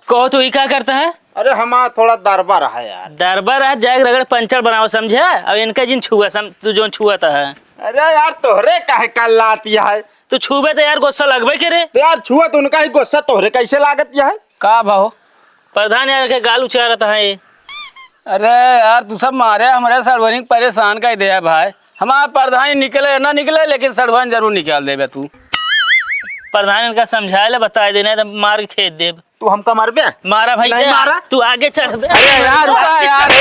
कहो तो ये क्या करता है? अरे हमारा थोड़ा दरबार है यार। दरबार है जाग रगड़ पंचर बनाओ समझे। अब इनका जिन छुआ तू जो छुआता है। अरे यार तोहरे काहे का लातिया है? तू छुबे तो यार गुस्सा लगबे करे। तो यार छुआ तो उनका ही गुस्सा तोहरे कैसे लागत है? का भाव? प्रधान यार के गाल उछाल रहता है ये। अरे यार तू सब मारे हमारे सर्वनिक परेशान कर दिया भाई। हमारा प्रधान निकले ना निकले लेकिन सर्वन जरूर निकाल देबे तू। प्रधान इनका समझाए ले बताए देना तो मार के खेत दे। तू हमका मारबे? मारा भाई नहीं मारा। तू आगे चढ़ बे। अरे यार रुका यार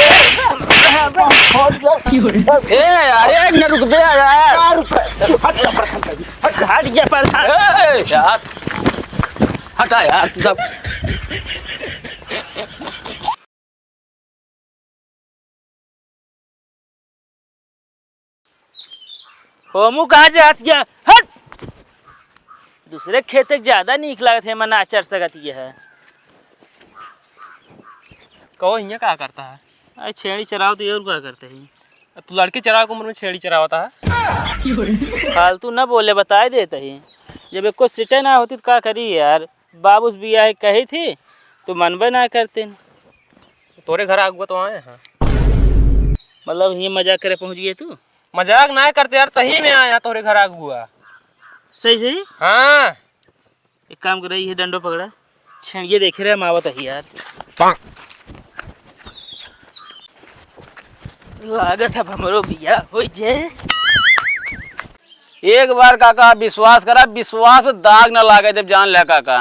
ए यार एक न रुक बे यार। हट गया प्रधान। यार हटा यार तू सब। होमू कहाँ जात गया? हट। दूसरे खेत के ज्यादा नीक लागत है मना चढ़ सकत ये है। कहो हियाँ क्या करता है? अरे छेड़ी चराओ तो और क्या करते हैं? तू लड़के चराव उम्र में छेड़ी चरावता है। फालतू ना बोले बताए देते ही। जब एक को सीटें ना होती तो क्या करी यार। बाबू से बिया कही थी तो मनबे ना करते। तोरे घर आगुआ तो आए हैं। मतलब ये मजाक करे पहुंच गए तू? मजाक ना करते यार, सही में आया तोरे घर आगुआ। सही सही। हाँ एक काम कर रही है डंडो पकड़ा छेड़िए देख रहे मावत है यार। लागत है हमरो बिया हो जे। एक बार काका विश्वास करा, विश्वास पे दाग न लागे जब जान ले काका।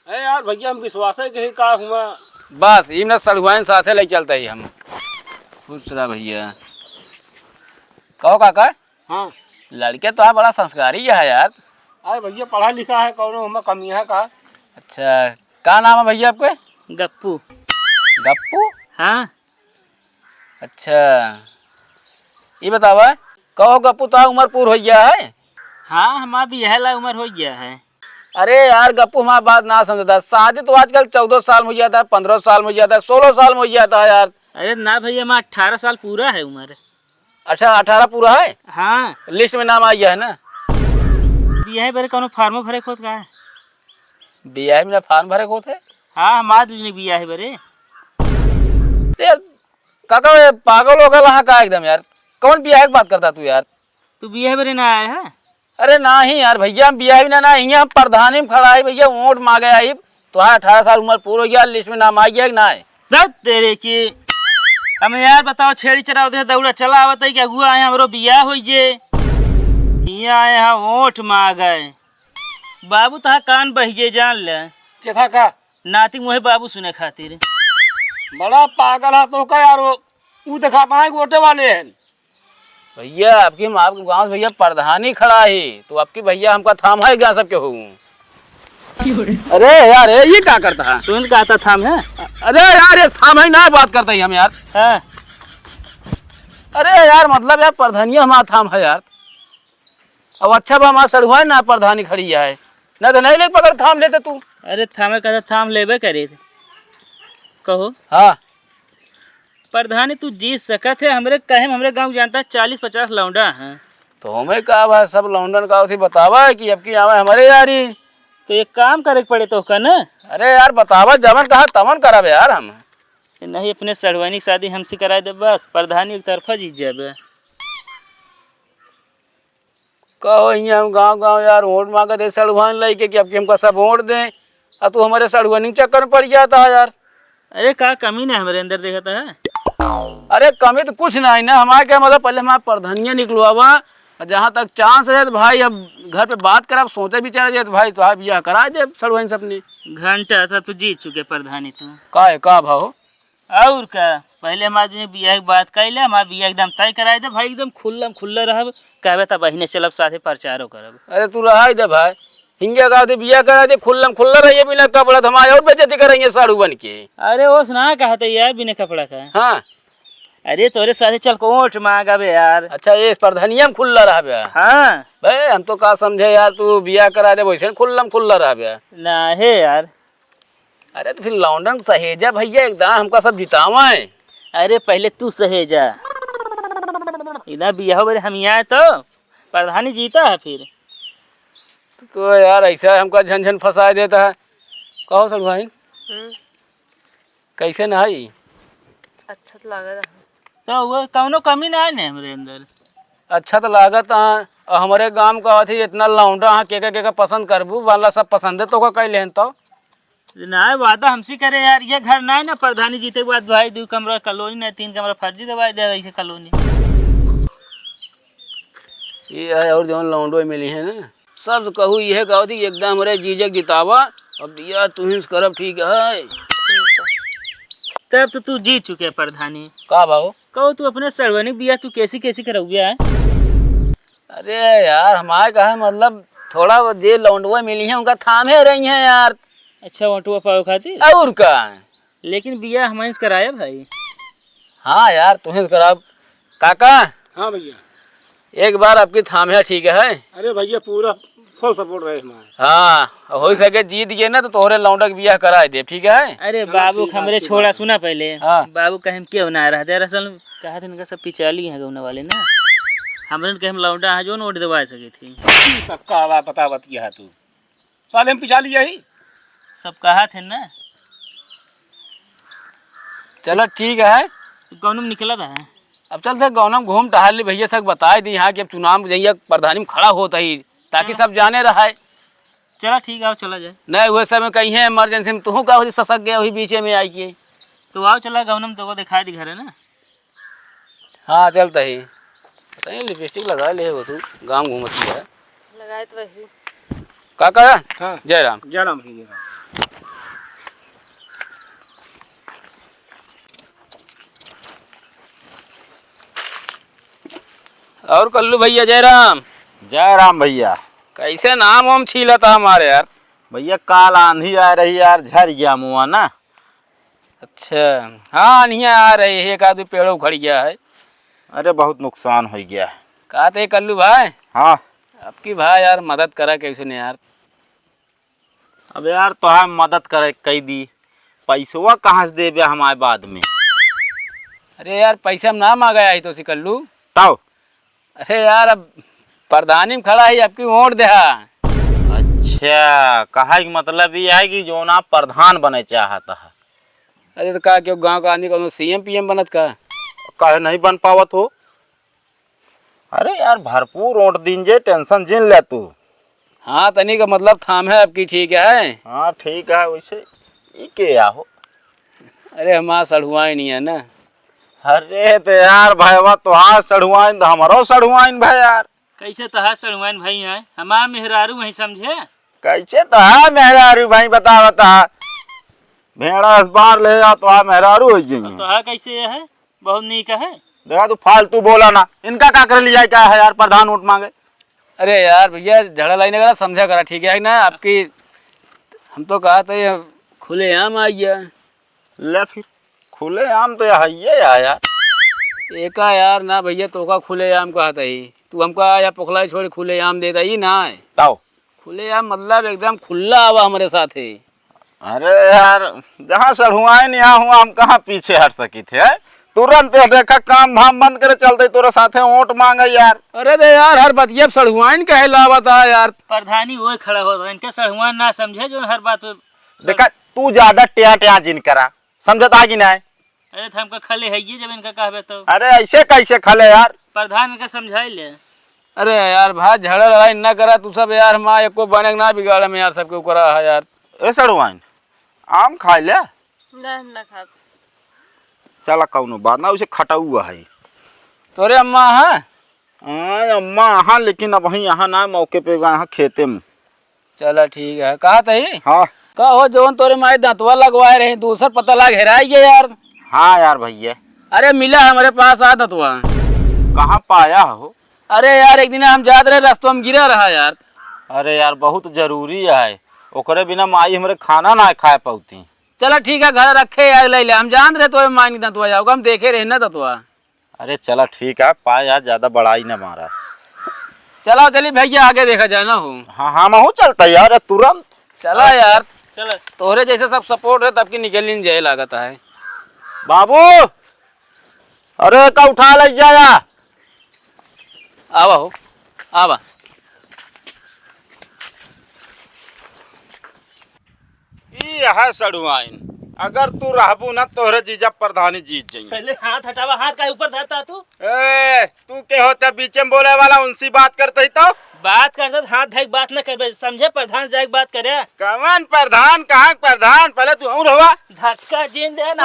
अरे यार भैया हम विश्वास है कहीं का हुआ। बस इमने सड़ुआइन साथे ले चलते ही हम। खुश रहा भैया। कहो काका। हाँ लड़के तो बड़ा संस्कारी है यार। अरे भैया पढ़ा लिखा है कौन हमें कमी है का। अच्छा क्या नाम है भैया आपके? गप्पू। गप्पू? हाँ अच्छा ये बतावा कहो गप्पू तो उम्र पूर हो गया है? हाँ हमारा भी यह ला उम्र हो गया है। अरे यार गप्पू हमारी बात ना समझता। शादी तो आजकल 14 साल में हो जाता है, 15 साल में हो जाता है, 16 साल में हो जाता है यार। अरे ना भैया हमारा 18 साल पूरा है उम्र। अच्छा 18 पूरा है? हाँ लिस्ट में नाम आ गया है ना? बिया भरे कौन फार्मो भरे खोद का है? बिया में फार्म भरे को थे? हाँ हमारा बिया है भरे। यार काका ये पागल हो गया का एकदम यार। कौन बिया की बात करता तू यार? तू बिया भरे ना आया है? अरे ना ही यार भैया हम बिया भी ना यहाँ प्रधानी में खड़ा है भैया वोट मांगे आई तो 18 साल उम्र पूरा हो गया, लिस्ट में नाम आ गया कि ना है? तेरे की हमें यार बताओ छेड़ी चराओ दे दौड़ा चला आवत है कि अगुआ आए हमरो बिया हो जे हियां आए हैं वोट मांगे। बाबू तहा कान बहिजे जान ले क्या था का? नाती मुहे बाबू सुने खातिर। बड़ा पागल है तो का यार। वो दिखाता है वोटे वाले हैं। भैया आपकी आपके गाँव से भैया प्रधानी खड़ा है तो आपकी भैया हमका थाम है क्या सबके हूँ। अरे यार ये क्या करता है? तू इनका आता थाम है? अरे यार ये थाम है ना बात करते ही हम यार। हाँ अरे यार मतलब यार प्रधानिया हमारा थाम है यार। अब अच्छा बा हमारा सड़ुआ ना प्रधानी खड़ी है ना तो नहीं ले पकड़ थाम लेते तू। अरे थामे का थाम लेबे करे थे। कहो हाँ प्रधानी तू जीत सकत है हमरे कहे हमरे गांव जानता 40-50 लौंडा हैं। तो हमें कहा भाई सब लौंडन का उसी बतावा कि अब की आवे हमारे यारी। तो एक काम करे पड़े तो का ना। अरे यार बतावा जमन कहा तमन करब यार हम। नहीं अपने सड़वानी की शादी हमसे कराए दे बस प्रधानी एक तरफा जीत जाबे। कहो हम गाँव यार वोट मांगे दे सड़ुआन लेके कि अब की हमका सब वोट दें और तू हमारे सड़ुआनी चक्कर में पड़ जाता है यार। अरे का कमी ना हमारे अंदर देखता है? अरे कमी तो कुछ नहीं ना हमारे क्या मतलब पहले हमारा प्रधानिया निकलवा जहाँ तक चांस रहे तो भाई अब घर पे बात करा सोचे भी चले जाए तो भाई तो आप यह करा दे सड़ुआइन सपनी घंटा था तो जीत चुके प्रधानी तू। का भाव? और का पहले हम आदमी बिया की बात कर ले हमारा बिया एकदम तय कराए दे भाई एकदम खुल्ला रहब कहबे तब बहिने चलब साथे प्रचारो करब। अरे तू रहा दे भाई हिंगे का दे बिया करा दे खुल्ला रहिए बिना कपड़ा हमारे और बेइज्जती करेंगे साड़ू बन के। अरे वो सुना कहते यार बिना कपड़ा का। हाँ अरे तोरे साथे चल कोट मांगा बे यार। अच्छा ये प्रधानिया में खुल्ला रहा बे? हाँ भाई हम तो का समझे यार तू बिया करा दे वैसे खुल्ला रहा बे ना है यार। अरे तो फिर लौंडन सहेजा भैया एकदम हमका सब जितावा है। अरे पहले तू सहेजा इधर बिया बरे हम यहाँ तो प्रधानी जीता है फिर। तो यार ऐसा हमका झंझन फंसा देता है। कहो सर भाई कैसे नहीं? अच्छा तो लगा रहा। तो वो कौनो कमी ना है ना हमरे अंदर। अच्छा तो लागत हमारे गांव का अथी इतना लौंडा हाँ के पसंद करबू वाला सब पसंद है तो का कह लेन तो ना वादा हमसे करे यार, ये घर ना है ना प्रधानी जीते के बाद भाई 2 कमरा कॉलोनी ना 3 कमरा फर्जी दवाई दे ऐसे कॉलोनी। ये है और जो लौंडो मिली है ना सब कहू ये कहो थी एकदम हमारे जीजक जितावा अब दिया तू ही करब ठीक है। तब तो तू जीत चुके प्रधानी। का भाव कहो तू अपने सरवनी बिया तू कैसी कैसी करौया है? अरे यार हमारे कहा मतलब थोड़ा जे लौंडवा मिली है उनका थामे रही है यार। अच्छा वटुआ पाओ खातिर और का लेकिन बिया हमारे से कराया भाई। हाँ यार तू ही करब काका। हाँ भैया। एक बार आपकी थामे ठीक है। अरे भैया पूरा फुल सपोर्ट रहे हमारे। हाँ हो सके जीत गए ना तो तोहरे लौंडा के बियाह करा दे ठीक है। अरे बाबू हमरे छोड़ा सुना पहले। हाँ। बाबू कहे क्यों ना रहा दरअसल कहा था इनका सब पिचाली है गौने वाले ना हमरे कहे हम लौंडा है जो नोट दबा सके थी। सबका हवा पता बतिया है तू साले हम पिछा लिया ही। सब कहा थे ना। चलो ठीक है कौन में निकला था। अब चलते गौनम घूम टहल ली भैया सब बताए दी यहाँ कि अब चुनाव में जइया प्रधानी में खड़ा होता ही ताकि सब जाने रहा है। चला ठीक है आओ चला जाए। नहीं हुए समय कहीं है इमरजेंसी में तू का हो ससक गया वही बीचे में आई के। तो आओ चला गौनम तो को दिखाई दी घर है ना। हाँ चलता ही पता नहीं लिपस्टिक लगा ले वो तू गाँव घूमती है लगाए तो वही। काका। हाँ जय राम। जय राम जी जय राम। और कल्लू भैया जय राम। जय राम भैया। कैसे नाम वाम छीला था हमारे यार। भैया काल आंधी आ रही यार, झर गया मुआ ना। अच्छा हाँ नहीं आ रही है एक आदमी पेड़ उखड़ गया है। अरे बहुत नुकसान हो गया है। कहा थे कल्लू भाई हाँ आपकी भाई यार मदद करा कैसे ने यार। अब यार तो हम मदद करे कई दी पैसवा कहाँ से देबे हमारे बाद में। अरे यार पैसे हम ना मांगा आई तो कल्लू। तब अरे यार अब प्रधानी में खड़ा है आपकी वोट दे। अच्छा कहा कि मतलब ये है कि जो ना प्रधान बने चाहता है। अरे तो कहा क्यों गांव का आदमी को सीएम पीएम बनत का। कहे नहीं बन पावत हो। अरे यार भरपूर वोट दीजिए टेंशन जिन ले तू। हाँ तनी का मतलब थाम है आपकी ठीक है। हाँ ठीक है वैसे ये क्या हो। अरे हमारा सड़ुआ ही नहीं है ना। अरे तो यार भाईवा तुहार सड़ुआइन तो हमारो सड़ुआइन भाई यार। कैसे तहा सड़ुआइन भाई है हमारा मेहरारू वही समझे। कैसे तो है मेहरारू भाई बता बता भेड़ा इस बार ले जा तो मेहरारू हो जाएंगे। तहा कैसे है बहुत नीक है। देखा तू फालतू बोला ना इनका क्या कर लिया क्या है यार प्रधान वोट मांगे। अरे यार भैया झगड़ा लाई करा समझा करा ठीक है ना आपकी। हम तो कहा था खुले आम आ गया। ले फिर खुले आम तो है ये यार। एका यार ना भैया तो का खुले आम कहा था ही तू हमको या पोखला छोड़ खुले आम देता ही ना है। ताओ खुले आम मतलब एकदम खुला आवा हमारे साथ है। अरे यार जहाँ सड़ुआइन यहाँ हुआ हम कहाँ पीछे हट सकी थे। तुरंत देखा काम धाम बंद करे चलते तोरे साथे वोट मांगे यार। अरे दे यार हर बतिया सड़ुआइन कहे लावत है यार। प्रधानी वो खड़ा होता इनके सड़ुआइन ना समझे जो हर बात पे। देखा तू ज्यादा ट्या ट्या जिन करा समझता कि नहीं। अरे तो हमका खले है ये जब इनका कहबे तो। अरे ऐसे कैसे खले यार। प्रधान इनका समझाई ले। अरे यार भाई झगड़ा लड़ाई ना करा तू सब यार हमारा एको बने ना बिगाड़े में यार सबके करा है यार। ए सड़ुआइन आम खा ले ना खा। चला कौनो बात ना उसे खटा हुआ है। तोरे अम्मा है। अम्मा यहाँ लेकिन अब वही यहाँ ना मौके पे यहाँ खेते में। चला ठीक है कहा तही हाँ का हो जोन तोरे माए दांतवा लगवाए रहे दूसर पता लग हेराई गए यार। हाँ यार भैया अरे मिला हमारे पास आ दांतवा। कहाँ पाया हो। अरे यार एक दिन हम जाते रहे रास्तों में गिरा रहा यार। अरे यार बहुत जरूरी है ओकरे बिना माई हमारे खाना ना खाए पाती। चला ठीक है घर रखे यार ले ले हम जान रहे तो मानी दांतवा जाओगे हम देखे रहे ना दांतवा। अरे चला ठीक है पाया ज्यादा बड़ाई न मारा। चलो चलिए भैया आगे देखा जाए ना हो। हाँ हाँ मैं चलता यार तुरंत। चला यार चलो तोहरे जैसे सब सपोर्ट है तब की निकल नहीं जाए लागत है। बाबू अरे का उठा ले जाया। आवा हो आवा। ये है सड़ुआइन अगर तू रहबू ना तोहरे जीजा प्रधानी जीत जाइए। पहले हाथ हटावा, हाथ का ऊपर धरता तू। ए तू के होता बीच में बोले वाला उनसी बात करते ही तो बात करता तो हाथ ढक बात न कर, समझे? प्रधान जाके बात करे। कवन प्रधान कहाँ प्रधान पहले तू और हवा धक्का जीन दे ना।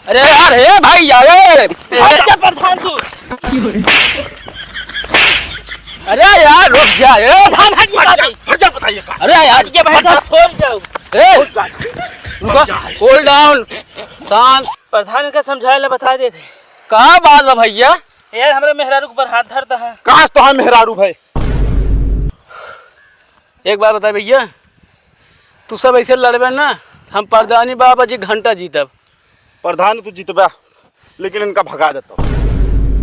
अरे यार हे भाई यार क्या प्रधान तू? अरे यार रुक जा रे। प्रधान हट जा। बताइए अरे यार ये भाई साहब छोड़ जाओ। कूल डाउन, शांत। प्रधान का समझाए ले बता देते। कहाँ बात है भैया? यार हमारे मेहरारू के ऊपर हाथ धरता है। कहाँ तो हम मेहरारू भाई? एक बात बता भैया, तू सब ऐसे लड़बे ना, हम प्रधानी बाबा जी घंटा जीतब। प्रधान तू जीतबा लेकिन इनका भगा देता।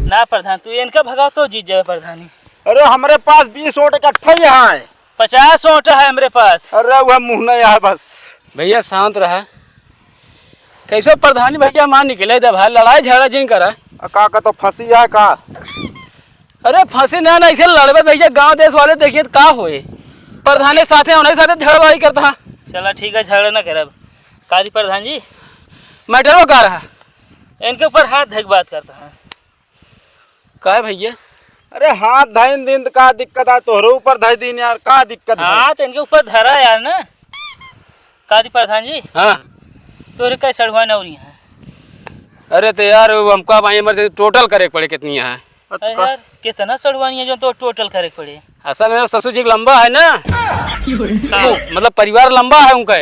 ना प्रधान तू इनका भगाओ तो जीत जाए प्रधानी। अरे हमारे पास 20 वोट इकट्ठा ही यहाँ है। 50 वोट है हमारे पास। अरे वह मुँह नहीं है बस। भैया शांत रहा। कैसे प्रधानी भैया मान निकले दे भाई, लड़ाई झगड़ा जिन करा। का तो फंसी है का? अरे फंसी ना ना ऐसे लड़बे भैया, गांव देश वाले देखिए का होए। प्रधानी साथे होने साथे झगड़ा लड़ाई करता है। चला ठीक है, झगड़ा ना करब। काजी प्रधान जी मैटर वो का रहा, इनके ऊपर हाथ धक बात करता है। का है भैया? अरे हाथ धाइन दिन का दिक्कत है तोहरे ऊपर धाई दिन यार, का दिक्कत है? हाथ इनके ऊपर धरा यार ना। काजी प्रधान जी हाँ तोरे कैसे सड़वा नौरी है? अरे तो यार हमको अब इमरजेंसी टोटल करे पड़े कितनी है। अरे यार कितना सड़वानी है जो तो टोटल करे पड़े। असल में ससुर जी लंबा है ना, मतलब परिवार लंबा है उनका।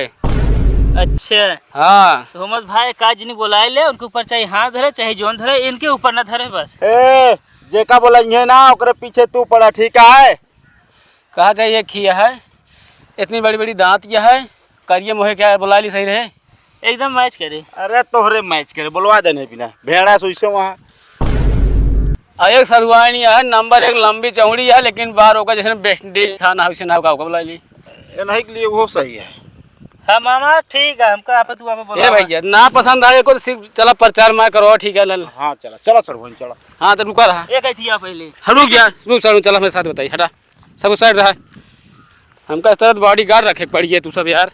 अच्छा हाँ तो हमस भाई काज नहीं बुलाए ले, उनके ऊपर चाहे हाथ धरे चाहे जोन धरे, इनके ऊपर ना धरे बस। ए जेका बोला ये ना ओकरे पीछे तू पड़ा, ठीक है? कहा जाए ये खिया है, इतनी बड़ी बड़ी दांत क्या है, करिए मोहे क्या बुला ली सही रहे। एकदम मैच करे। अरे तोहरे मैच करे बुलवा देने बिना भेड़ा सोइसे वहाँ। एक सरुआई नहीं है, नंबर एक लंबी चौड़ी है, लेकिन बार होगा जैसे बेस्ट डिश खाना है, वैसे ना होगा बुला ली। नहीं के लिए वो सही है। हाँ मामा ठीक है, हमका आप तू हमें ए बोला भैया ना पसंद आए को तो सिर्फ चला प्रचार में करो, ठीक है लल। हाँ चला चलो सर वहीं चलो। हाँ तो रुका रहा, एक ऐसी पहले रुक गया, रुक सर चला मेरे साथ बताइए, हटा सब उस साइड रहा। हमका इस तरह बॉडी गार्ड रखे पड़ी है तू सब यार।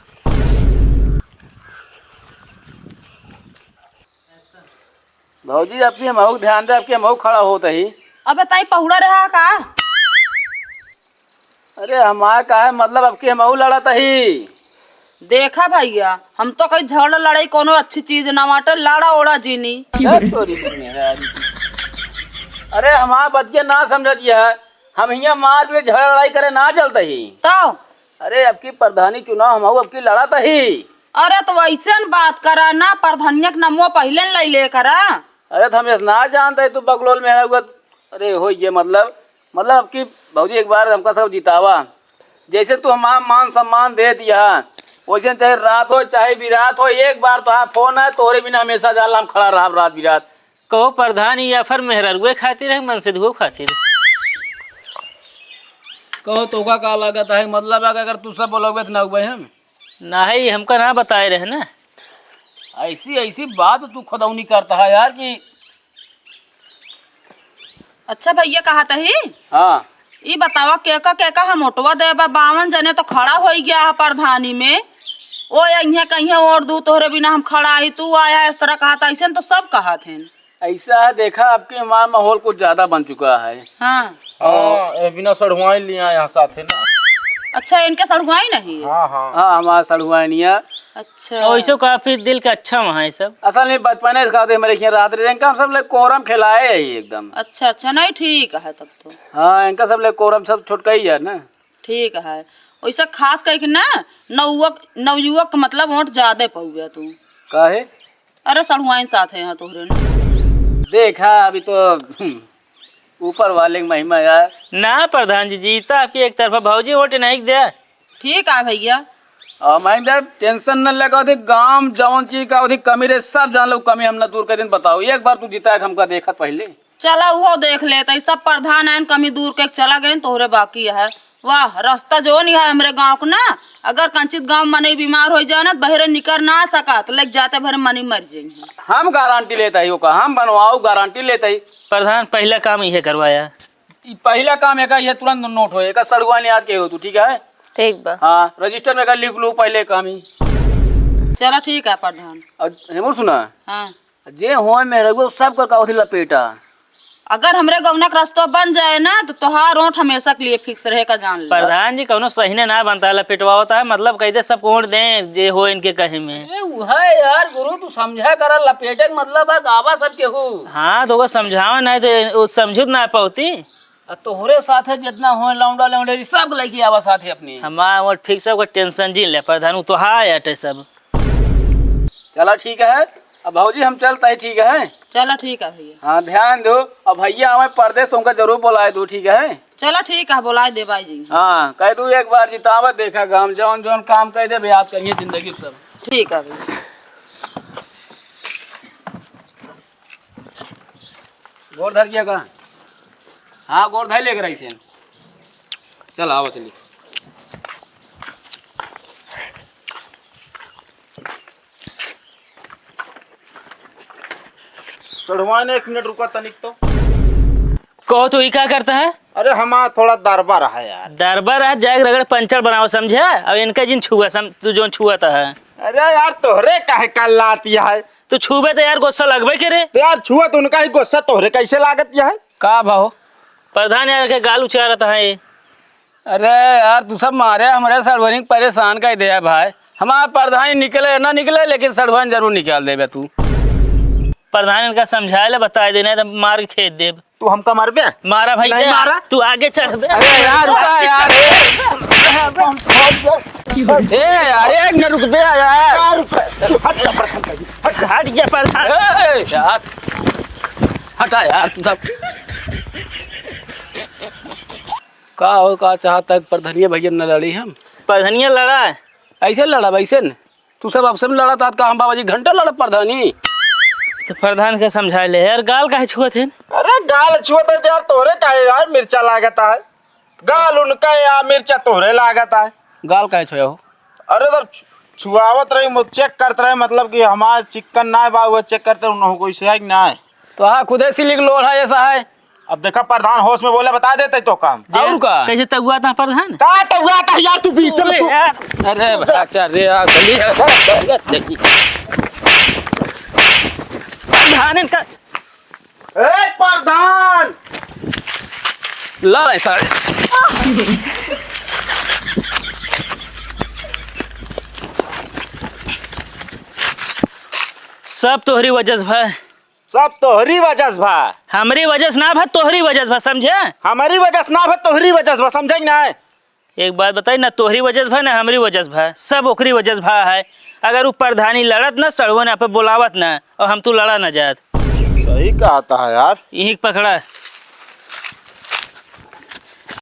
भाजी आपकी मऊ ध्यान दे, आपके मऊ खड़ा होता ही। अबे ताई पहुड़ा रहा का? अरे हमारा का है मतलब आपके मऊ लड़ा ही। देखा भैया, हम तो कहीं झगड़ा लड़ाई कोनो अच्छी चीज ना माटे, लाड़ा ओड़ा जीनी। अरे हमारा बच्चे ना समझिए, हम यहाँ मार पे झगड़ा लड़ाई करे ना चलता ही। तो अरे आपकी प्रधानी चुनाव हम आपकी लड़ा था ही। अरे तो वैसे न बात करा ना, प्रधानिया के नमो पहले न ले करा। अरे तो हम ना जानते है तू बगलोल में हुआ। अरे हो ये मतलब आपकी भौजी एक बार हमका सब जितावा, जैसे तू हमारा मान सम्मान दे दिया वैसे चाहे रात हो चाहे विरात हो, एक बार तो हाँ फोन है तोरे बिना हमेशा जाला हम खड़ा रहा रात विरात। कहो प्रधान या फिर मेहरारुए खातिर है मन से धो खातिर? कहो तो का लागत है, मतलब अगर तू सब बोलोगे तो ना हुए हम ना ही हमका ना बताए रहे ना। ऐसी ऐसी बात तू खुदौनी करता है यार कि। अच्छा भैया कहा तही हाँ ये बतावा के हम मोटवा दे 52 जने तो खड़ा हो गया है प्रधानी में। ओ यहाँ कहीं और दू तोहरे बिना हम खड़ा ही, तू आया है इस तरह कहा था, ऐसे तो सब कहा थे। ऐसा है, देखा आपके हमारा माहौल कुछ ज्यादा बन चुका है। हाँ बिना सड़ुआई लिया यहाँ साथ है ना। अच्छा इनके सड़ुआई नहीं है? हाँ हाँ हाँ हमारा सड़ुआ नहीं है। अच्छा वैसे काफी दिल का अच्छा वहाँ है सब। असल में बचपन से खाते हमारे यहाँ रात रे इनका सब लोग कोरम खिलाए है एकदम। अच्छा अच्छा नहीं ठीक है तब तो। हाँ इनका सब लोग कोरम सब छुटका ही है ना। ठीक है वैसा खास कह के ना नवयुवक मतलब वोट ज्यादा पहुआ तू। काहे? अरे सड़ुआई साथ है यहाँ तोहरे ना। देखा अभी तो ऊपर वाले की महिमा यार। ना प्रधान जी जीता आपकी एक तरफा, भौजी वोट नहीं दिया। ठीक है भैया। और मैं टेंशन न लगा थी, गांव जौन चीज का अधिक कमी रे सब जान लो, कमी हम न दूर कर दिन बताओ। एक बार तू जीता है हमका देखा पहले। चला वो देख लेते सब प्रधान है कमी दूर के चला गए तोहरे बाकी है। वाह रास्ता जो नहीं है हमारे गांव को ना, अगर कंचित गांव मने बीमार हो जाए ना बहरे निकल ना सका तो लग जाते भरे मनी मर जाएंगे। हम गारंटी लेता ही का, हम बनवाओ गारंटी लेता ही। प्रधान पहला काम यही करवाया। पहला काम है का ये तुरंत नोट होएगा, सड़ुआ नहीं आज के हो तू, ठीक है? ठीक बा। हाँ रजिस्टर में कर लिख लू पहले काम ही। चलो ठीक है प्रधान। और हेमू सुना हाँ, जे हो मेरे सब कर का लपेटा। अगर हमरे गौना का रास्ता बन जाए ना तो तोहार ओंठ हमेशा के लिए फिक्स रहेगा, जान ले। प्रधान जी कौनो सही ने ना बनता है, लपेटवा होता है मतलब कहते सब वोट दें जे हो इनके कहे में। है यार गुरु तू समझा कर लपेटे का मतलब है गावा सब के हो। हाँ तो वो समझावा नहीं तो वो समझू ना पाती। तोहरे साथे जितना हो लौंडा लौंडे सब लेके आवा साथे अपनी। हमारा वोट फिक्स है, टेंशन जी ले प्रधान तो हाय अटे सब। चला ठीक है अब भाजी हम चलता है ठीक है। चलो ठीक है भैया। हाँ ध्यान दो अब भैया हमें परदेश तुमका जरूर बुलाए दो ठीक है। चलो ठीक है, बुला दे भाई जी। हाँ कह दू एक बार जितावत देखा हम जौन जौन काम कह दे याद करिए जिंदगी सब। ठीक है भैया। गोर धर किया का। हाँ गोर धर लेकर ऐसे चल आओ चलिए। चढ़वाने 1 मिनट रुका तनिक तो। कहो तो ये क्या करता है? अरे हमारा थोड़ा दरबार है यार। दरबार आज जाए रगड़ पंचर बनाओ समझे। अब इनका जिन छुआ तू जो छुआ था है। अरे यार तोहरे काहे कल लातिया है। तू छुबे तो यार गुस्सा लगबे करे। तो यार छुआ तो उनका ही गुस्सा तोहरे कैसे लागत है। का भाव प्रधान यार के गाल उछा रहा है ये। अरे यार तू सब मारे हमारे सड़वनी परेशान कर दिया भाई। हमारा प्रधान निकले ना निकले लेकिन सड़वन जरूर निकाल देबे तू। प्रधान इनका समझाए ले बता देना तो मार के खेत देब। तू हमका मारबे। मारा भाई नहीं मारा। तू आगे चढ़ बे। अरे यार रुका यार ए अरे एक मिनट रुक बे यार। हट जा प्रधान। हट गया प्रधान। ए, यार हटा यार तू सब का हो का चाहता प्रधानिया भैया न लड़ी हम। प्रधानिया लड़ा है। ऐसे लड़ा वैसे न तू सब अफसर में लड़ा था का हम बाबा जी घंटा लड़ा प्रधानी। तो प्रधान के समझाए ले यार गाल काहे छुआ थे। अरे गाल छुआ तो यार तोहरे काहे यार मिर्चा लागता है। गाल उनका या मिर्चा तोहरे लागता है। गाल का छोया हो। अरे तब छुआवत रही चेक करते रहे मतलब कि हमारा चिकन ना है बाबू चेक करते उन्होंने कोई से है कि ना है। तो हाँ खुदे से लिख लोढ़ा ऐसा है। अब देखा प्रधान होश में बोले बता देते तो काम। और का कैसे तगुआ था प्रधान। का तो हुआ था यार तू बीच में तू। अरे बच्चा रे यार चलिए प्रधान इनका ए प्रधान लड़ा ऐसा। सब तोहरी वजह से भाई। सब तोहरी वजह से भा। हमारी वजह से ना भाई तोहरी वजह से भाई समझे। हमारी वजह से ना भा तोहरी वजह से भा समझे कि ना है। एक बात बताई ना तोहरी वजह से भाई ना हमारी वजह से भाई सब ओकरी वजह से भाई है। अगर वो प्रधानी लड़त ना सड़वन यहाँ पे बुलावत ना और हम तू लड़ा ना जात। सही कहा था यार। यही पकड़ा